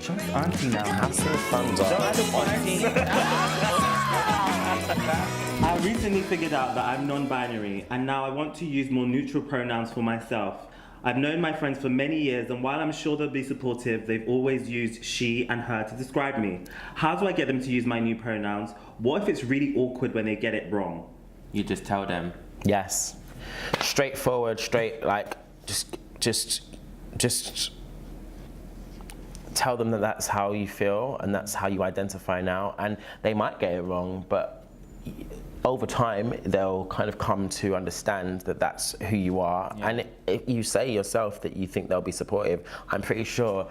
Just auntie now. Have some fun, Don't darling. have auntie. I recently figured out that I'm non-binary, and now I want to use more neutral pronouns for myself. I've known my friends for many years, and while I'm sure they'll be supportive, they've always used she and her to describe me. How do I get them to use my new pronouns? What if it's really awkward when they get it wrong? You just tell them. Yes. Straightforward, like, just tell them that that's how you feel and that's how you identify now, and they might get it wrong, but over time they'll kind of come to understand that that's who you are. Yeah. And if you say yourself that you think they'll be supportive, I'm pretty sure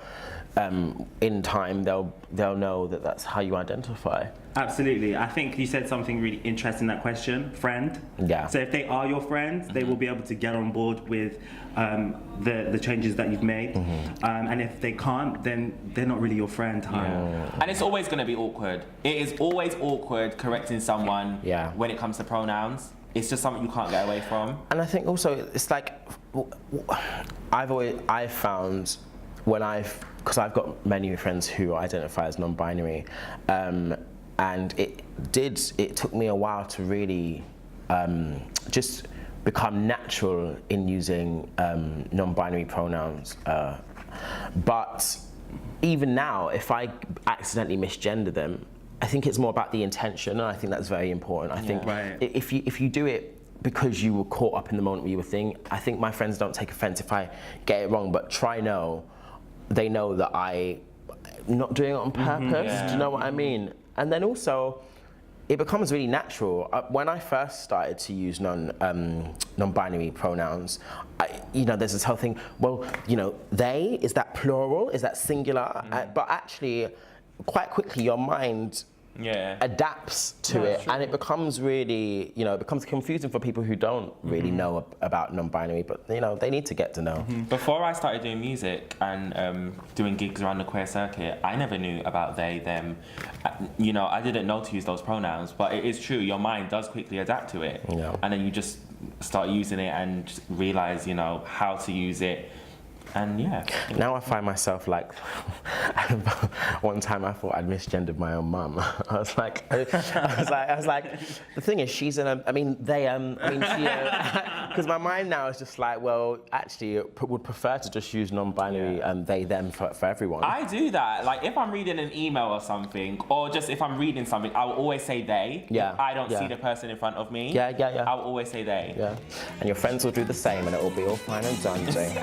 in time they'll know that that's how you identify. Absolutely. I think you said something really interesting in that question, friend. Yeah. So if they are your friends, they will be able to get on board with the changes that you've made. And if they can't, then they're not really your friend. Yeah. And it's always going to be awkward. It is always awkward correcting someone when it comes to pronouns. It's just something you can't get away from. And I think also it's like, I've found when because I've got many friends who identify as non-binary, and it took me a while to really just become natural in using non-binary pronouns. But even now, if I accidentally misgender them, I think it's more about the intention, and I think that's very important. I think if you do it because you were caught up in the moment where you were thinking, I think my friends don't take offense if I get it wrong, but they know that I'm not doing it on purpose. Do you know what I mean? And then also, it becomes really natural. When I first started to use non-binary pronouns, there's this whole thing, well, they, is that plural? Is that singular? But actually, quite quickly, your mind adapts to it, and it becomes really, it becomes confusing for people who don't really know about non-binary, but they need to get to know. Before I started doing music and doing gigs around the queer circuit, I never knew about they, them. I didn't know to use those pronouns, but it is true, your mind does quickly adapt to it. And then you just start using it and just realize, how to use it. And now I find myself like, one time I thought I'd misgendered my own mum. I was like, the thing is, she's because my mind now is just like, well, actually, would prefer to just use non-binary they, them for everyone. I do that. Like if I'm reading an email or something, or just if I'm reading something, I'll always say they. If I don't see the person in front of me. I'll always say they. And your friends will do the same, and it will be all fine and dandy.